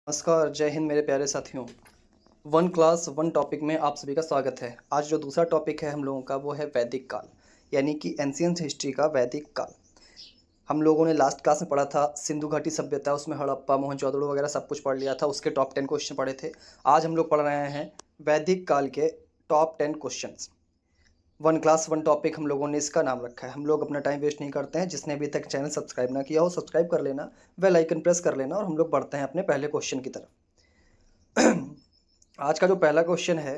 नमस्कार, जय हिंद मेरे प्यारे साथियों। वन क्लास वन टॉपिक में आप सभी का स्वागत है। आज जो दूसरा टॉपिक है हम लोगों का वो है वैदिक काल, यानी कि एंशिएंट हिस्ट्री का वैदिक काल। हम लोगों ने लास्ट क्लास में पढ़ा था सिंधु घाटी सभ्यता, उसमें हड़प्पा मोहनजोदड़ो वगैरह सब कुछ पढ़ लिया था, उसके टॉप 10 क्वेश्चन पढ़े थे। आज हम लोग पढ़ रहे हैं वैदिक काल के top 10 questions. One class one topic हम लोगों ने इसका नाम रखा है। हम लोग अपना टाइम वेस्ट नहीं करते हैं। जिसने अभी तक चैनल सब्सक्राइब ना किया हो सब्सक्राइब कर लेना, बेल आइकन प्रेस कर लेना और हम लोग बढ़ते हैं अपने पहले क्वेश्चन की तरफ। आज का जो पहला क्वेश्चन है,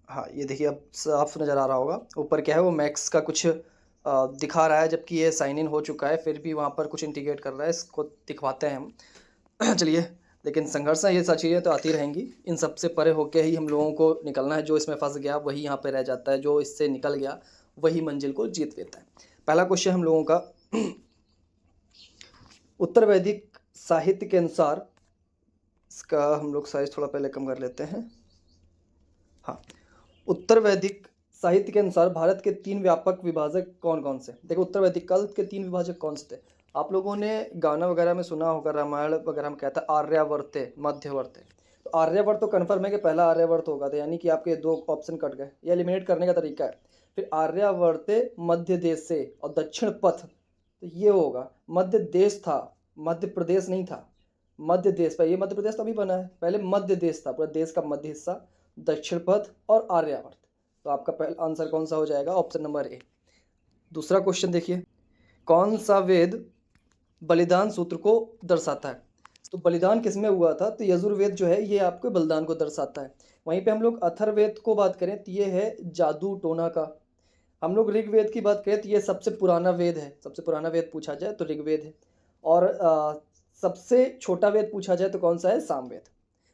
हाँ ये देखिए, अब साफ नज़र आ रहा होगा। ऊपर क्या है वो मैक्स का कुछ दिखा रहा है, जबकि ये साइन इन हो चुका है, फिर भी वहाँ पर कुछ इंडिकेट कर रहा है। इसको दिखवाते हैं हम। चलिए, लेकिन संघर्ष है, ये सब चीज़ें तो आती रहेंगी। इन सब से परे होके ही हम लोगों को निकलना है। जो इसमें फंस गया वही यहाँ पे रह जाता है, जो इससे निकल गया वही मंजिल को जीत लेता है। पहला क्वेश्चन हम लोगों का, उत्तर वैदिक साहित्य के अनुसार, इसका हम लोग साइज थोड़ा पहले कम कर लेते हैं। हाँ, उत्तर वैदिक साहित्य के अनुसार भारत के 3 व्यापक विभाजक कौन कौन से? देखो, उत्तर वैदिक काल के 3 विभाजक कौन से थे? आप लोगों ने गाना वगैरह में सुना होगा, रामायण वगैरह में कहता है आर्यावर्ते मध्यवर्ते। तो आर्यावर्त तो कन्फर्म है कि पहला आर्यावर्त होगा, तो यानी कि आपके 2 ऑप्शन कट गए। ये एलिमिनेट करने का तरीका है। फिर आर्यावर्ते मध्य देश से और दक्षिण पथ, तो ये होगा। मध्य देश था, मध्य प्रदेश नहीं था। मध्य देश पर, ये मध्य प्रदेश तभी बना है, पहले मध्य देश था, पूरा देश का मध्य हिस्सा, दक्षिण पथ और आर्यावर्त। तो आपका पहला आंसर कौन सा हो जाएगा? Option number A. दूसरा क्वेश्चन देखिए, कौन सा वेद बलिदान सूत्र को दर्शाता है? तो बलिदान किसमें हुआ था? तो यजुर्वेद जो है ये आपको बलिदान को दर्शाता है। वहीं पे हम लोग अथर्ववेद को बात करें तो ये है जादू टोना का। हम लोग ऋग्वेद की बात करें तो ये सबसे पुराना वेद है। सबसे पुराना वेद पूछा जाए तो ऋग्वेद है। और सबसे छोटा वेद पूछा जाए तो कौन सा है? सामवेद।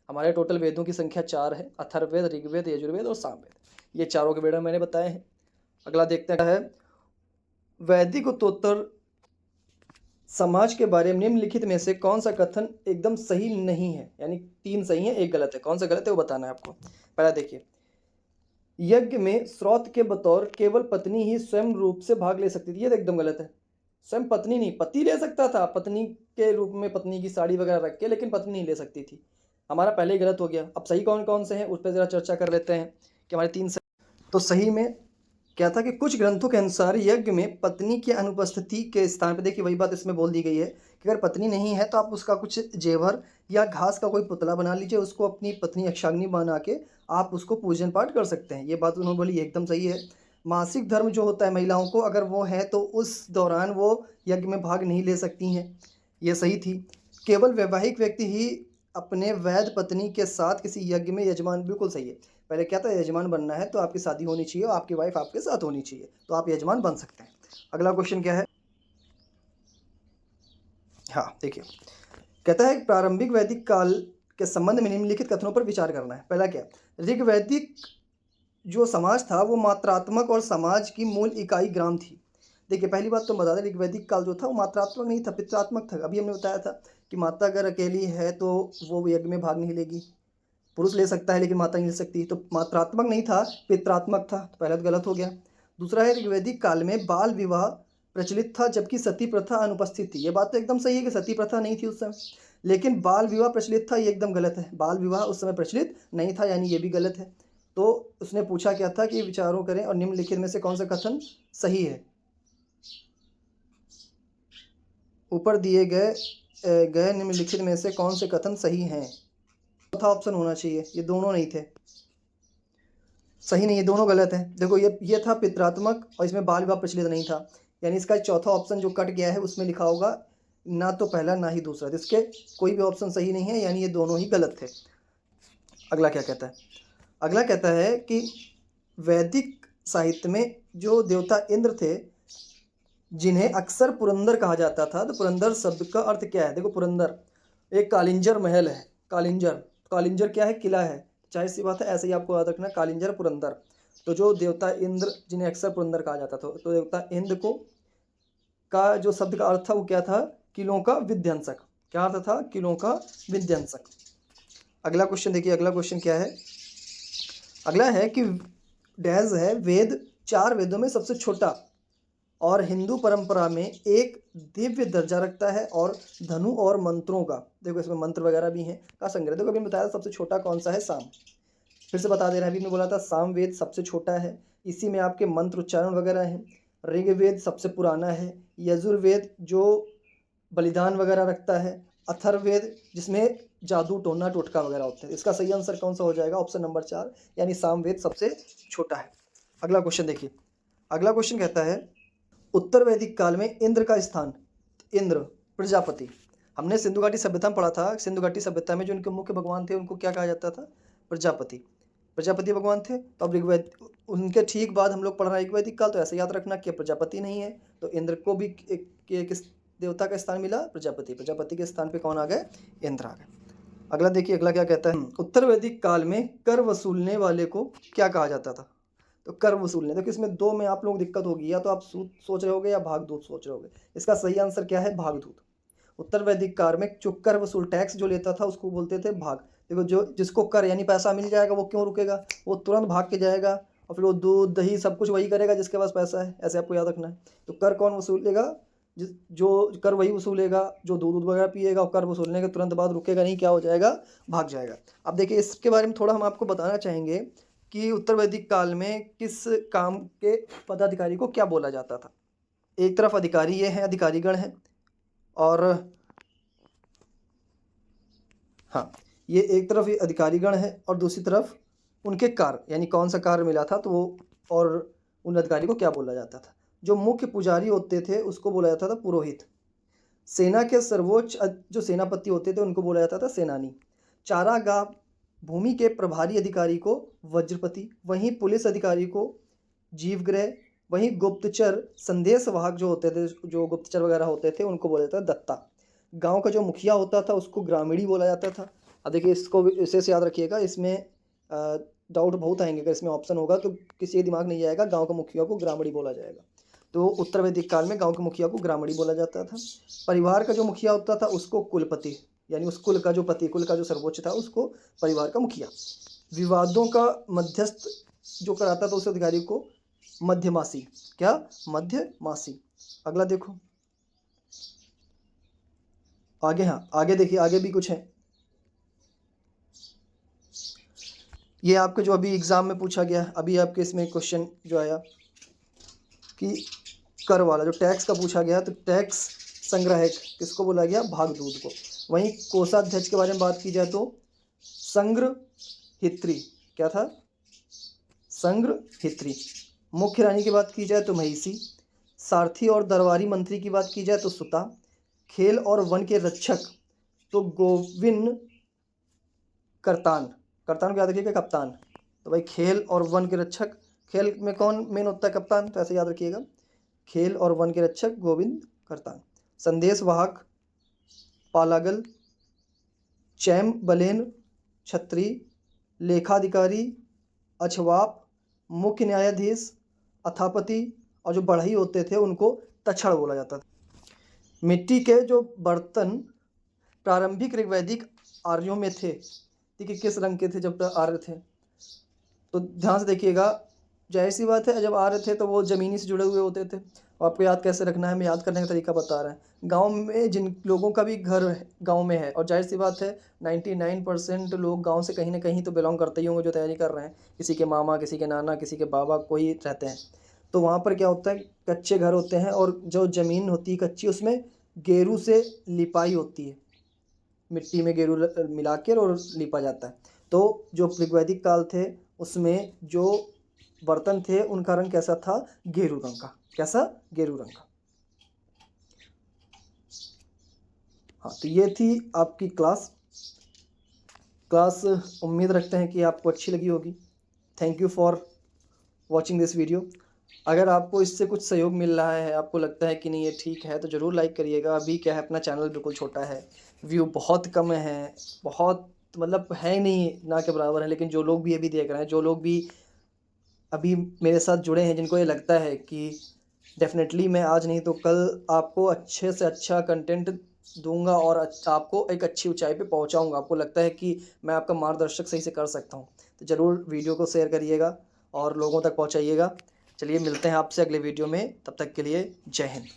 हमारे टोटल वेदों की संख्या 4 है, अथर्ववेद, ऋग्वेद, यजुर्वेद और सामवेद। ये चारों के वेद मैंने बताए हैं। अगला देखते हैं, वैदिक उत्तरोत्तर समाज के बारे में निम्नलिखित में से कौन सा कथन एकदम सही नहीं है? यानी 3 सही है, 1 गलत है। कौन सा गलत है वो बताना है आपको। पहला देखिए, यज्ञ में स्रोत के बतौर केवल पत्नी ही स्वयं रूप से भाग ले सकती थी। ये तो एकदम गलत है। स्वयं पत्नी नहीं, पति ले सकता था पत्नी के रूप में, पत्नी की साड़ी वगैरह रख के, लेकिन पत्नी नहीं ले सकती थी। हमारा पहले ही गलत हो गया। अब सही कौन कौन से हैं उस पर ज़रा चर्चा कर लेते हैं कि हमारे 3 सही। तो सही में क्या था कि कुछ ग्रंथों के अनुसार यज्ञ में पत्नी की अनुपस्थिति के स्थान पर, देखिए वही बात इसमें बोल दी गई है कि अगर पत्नी नहीं है तो आप उसका कुछ जेवर या घास का कोई पुतला बना लीजिए, उसको अपनी पत्नी यक्षाग्नि बना के आप उसको पूजन पाठ कर सकते हैं। ये बात उन्होंने बोली, एकदम सही है। मासिक धर्म जो होता है महिलाओं को, अगर वो है तो उस दौरान वो यज्ञ में भाग नहीं ले सकती हैं। ये सही थी। केवल वैवाहिक व्यक्ति ही अपने वैध पत्नी के साथ किसी यज्ञ में यजमान, बिल्कुल सही है। पहले क्या था, यजमान बनना है तो आपकी शादी होनी चाहिए और आपकी वाइफ आपके साथ होनी चाहिए, तो आप यजमान बन सकते हैं। अगला क्वेश्चन क्या है? हाँ देखिए, कहता है प्रारंभिक वैदिक काल के संबंध में निम्नलिखित कथनों पर विचार करना है। पहला क्या, ऋग वैदिक जो समाज था वो मात्रात्मक और समाज की मूल इकाई ग्राम थी। देखिए पहली बात तो बता दें, ऋग वैदिक काल जो था वो मात्रात्मक नहीं था, पित्रात्मक था। अभी हमने बताया था कि माता अगर अकेली है तो वो यज्ञ में भाग नहीं लेगी। पुरुष ले सकता है लेकिन माता नहीं ले सकती। तो मात्रात्मक नहीं था, पित्रात्मक था। तो पहला तो गलत हो गया। दूसरा है, ऋग्वैदिक काल में बाल विवाह प्रचलित था जबकि सती प्रथा अनुपस्थित थी। ये बात तो एकदम सही है कि सती प्रथा नहीं थी उस समय, लेकिन बाल विवाह प्रचलित था, ये एकदम गलत है। बाल विवाह उस समय प्रचलित नहीं था, यानी ये भी गलत है। तो उसने पूछा क्या था कि विचारों करें और निम्नलिखित में से कौन सा कथन सही है। ऊपर दिए गए निम्नलिखित में से कौन से कथन सही हैं? चौथा ऑप्शन होना चाहिए, ये दोनों नहीं थे। सही नहीं, ये दोनों गलत है। देखो ये था पित्रात्मक और इसमें बाल विवाह प्रचलित नहीं था, यानी इसका चौथा ऑप्शन जो कट गया है उसमें लिखा होगा ना तो पहला ना ही दूसरा। इसके कोई भी ऑप्शन सही नहीं है, यानी ये दोनों ही गलत थे। अगला क्या कहता है? अगला कहता है कि वैदिक साहित्य में जो देवता इंद्र थे जिन्हें अक्सर पुरंदर कहा जाता था, तो पुरंदर शब्द का अर्थ क्या है? देखो, पुरंदर एक कालिंजर महल है। कालिंजर, कालिंजर क्या है? किला है। चाहे सी बात है, ऐसे ही आपको याद रखना, कालिंजर पुरंदर। तो जो देवता इंद्र जिन्हें अक्सर पुरंदर कहा जाता था, तो देवता इंद्र को का जो शब्द का अर्थ था वो क्या था? किलों का विध्वंसक। क्या अर्थ था? किलों का विध्वंसक। अगला क्वेश्चन देखिए, अगला क्वेश्चन क्या है? अगला है कि डैश है, वेद 4 वेदों में सबसे छोटा और हिंदू परंपरा में एक दिव्य दर्जा रखता है। और धनु और मंत्रों का, देखो इसमें मंत्र वगैरह भी हैं, का संग्रह। देखो अभी बताया सबसे छोटा कौन सा है, साम। फिर से बता दे रहा है, अभी मैं बोला था सामवेद सबसे छोटा है, इसी में आपके मंत्र उच्चारण वगैरह हैं। ऋग्वेद सबसे पुराना है। यजुर्वेद जो बलिदान वगैरह रखता है। अथर्ववेद जिसमें जादू टोना टोटका वगैरह होते हैं। इसका सही आंसर कौन सा हो जाएगा, ऑप्शन नंबर 4, यानी सामवेद सबसे छोटा है। अगला क्वेश्चन देखिए, अगला क्वेश्चन कहता है उत्तर वैदिक काल में इंद्र का स्थान। इंद्र प्रजापति, हमने सिंधु घाटी सभ्यता में पढ़ा था, सिंधु घाटी सभ्यता में जो उनके मुख्य भगवान थे उनको क्या कहा जाता था, प्रजापति। प्रजापति भगवान थे। तो अब ऋग्वेद उनके ठीक बाद हम लोग पढ़ रहे हैं ऋग्वैदिक काल, तो ऐसे याद रखना कि प्रजापति नहीं है, तो इंद्र को भी किस देवता का स्थान मिला, प्रजापति। प्रजापति के स्थान पे कौन आ गए, इंद्र आ गए। अगला देखिए, अगला क्या कहता है, उत्तर वैदिक काल में कर वसूलने वाले को क्या कहा जाता था। तो कर वसूलने, देखो इसमें दो में आप लोग दिक्कत होगी, या तो आप सूत सोच रहे होगे या भागदूत सोच रहे होगे। इसका सही आंसर क्या है, भागदूत। उत्तर वैदिक काल में जो कर वसूल टैक्स जो लेता था उसको बोलते थे भाग। देखो जो जिसको कर यानी पैसा मिल जाएगा वो क्यों रुकेगा, वो तुरंत भाग के जाएगा, और फिर वो दूध दही सब कुछ वही करेगा जिसके पास पैसा है, ऐसे आपको याद रखना है। तो कर कौन वसूलेगा, जो कर वही वसूलेगा जो दूध वगैरह पिएगा, और कर वसूलने के तुरंत बाद रुकेगा नहीं, क्या हो जाएगा, भाग जाएगा। अब देखिए इसके बारे में थोड़ा हम आपको बताना चाहेंगे कि उत्तर वैदिक काल में किस काम के पदाधिकारी को क्या बोला जाता था। एक तरफ अधिकारी ये हैं, अधिकारीगण हैं, और हाँ ये एक तरफ ये अधिकारीगण है और दूसरी तरफ उनके कार्य, यानी कौन सा कार्य मिला था तो वो, और उन अधिकारी को क्या बोला जाता था। जो मुख्य पुजारी होते थे उसको बोला जाता था पुरोहित। सेना के सर्वोच्च जो सेनापति होते थे उनको बोला जाता था सेनानी। चारागाह भूमि के प्रभारी अधिकारी को वज्रपति, वहीं पुलिस अधिकारी को जीवग्रह, वहीं गुप्तचर संदेशवाहक जो होते थे, जो गुप्तचर वगैरह होते थे उनको बोला जाता था दत्ता। गांव का जो मुखिया होता था उसको ग्रामीणी बोला जाता था। अब देखिए इसको इसे से याद रखिएगा, इसमें डाउट बहुत आएंगे, अगर इसमें ऑप्शन होगा तो किसी के दिमाग नहीं आएगा, गांव के मुखिया को ग्रामीणी बोला जाएगा। तो उत्तर वैदिक काल में गांव के मुखिया को ग्रामीणी बोला जाता था। परिवार का जो मुखिया होता था उसको कुलपति, यानी उस कुल का जो पति, कुल का जो सर्वोच्च था उसको परिवार का मुखिया। विवादों का मध्यस्थ जो कराता था उस अधिकारी को मध्यमासी, क्या, मध्यमासी। अगला देखो आगे, हाँ आगे देखिए, आगे भी कुछ है। ये आपके जो अभी एग्जाम में पूछा गया, अभी आपके इसमें क्वेश्चन जो आया कि कर वाला जो टैक्स का पूछा गया, तो टैक्स संग्राहक किसको बोला गया, भागदूत को। वहीं कोषाध्यक्ष के बारे में बात की जाए तो संग्रहित्री, क्या था, संग्रहित्री। मुख्य रानी की बात की जाए तो महिषी। सारथी और दरबारी मंत्री की बात की जाए तो सुता। खेल और वन के रक्षक तो गोविंद करतान, करतान को याद रखिएगा कप्तान। तो भाई खेल और वन के रक्षक, खेल में कौन मेन होता है, कप्तान, तो ऐसे याद रखिएगा, खेल और वन के रक्षक गोविंद करतान। संदेशवाहक पालागल, चैम बलेन छत्री, लेखाधिकारी अछवाप, मुख्य न्यायाधीश अथापति, और जो बढ़ई होते थे उनको तक्षण बोला जाता था। मिट्टी के जो बर्तन प्रारंभिक ऋग्वैदिक आर्यों में थे, ठीक है, किस रंग के थे जब आर्य थे, तो ध्यान से देखिएगा। जाहिर सी बात है जब आर्य थे तो वो ज़मीनी से जुड़े हुए होते थे। और आपको याद कैसे रखना है, मैं याद करने का तरीका बता रहा है। गांव में जिन लोगों का भी घर गांव में है, और जाहिर सी बात है 99% लोग गांव से कहीं ना कहीं तो बिलोंग करते ही होंगे जो तैयारी कर रहे हैं, किसी के मामा, किसी के नाना, किसी के बाबा, कोई रहते हैं। तो वहाँ पर क्या होता है, कच्चे घर होते हैं, और जो ज़मीन होती है कच्ची उसमें गेरू से लिपाई होती है, मिट्टी में गेरू मिला कर और लिपा जाता है। तो जो ऋग्वैदिक काल थे उसमें जो बर्तन थे उनका रंग कैसा था, गेरू रंग का, कैसा, गेरू रंग का। हाँ तो ये थी आपकी क्लास। उम्मीद रखते हैं कि आपको अच्छी लगी होगी। Thank you for watching this video. अगर आपको इससे कुछ सहयोग मिल रहा है, आपको लगता है कि नहीं ये ठीक है, तो ज़रूर लाइक करिएगा। अभी क्या है, अपना चैनल बिल्कुल छोटा है, व्यू बहुत कम है, बहुत मतलब है नहीं, ना के बराबर है। लेकिन जो लोग भी अभी देख रहे हैं, जो लोग भी अभी मेरे साथ जुड़े हैं, जिनको ये लगता है कि डेफिनेटली मैं आज नहीं तो कल आपको अच्छे से अच्छा कंटेंट दूंगा और आपको एक अच्छी ऊंचाई पे पहुंचाऊंगा, आपको लगता है कि मैं आपका मार्गदर्शक सही से कर सकता हूं, तो ज़रूर वीडियो को शेयर करिएगा और लोगों तक पहुंचाइएगा। चलिए मिलते हैं आपसे अगले वीडियो में, तब तक के लिए जय हिंद।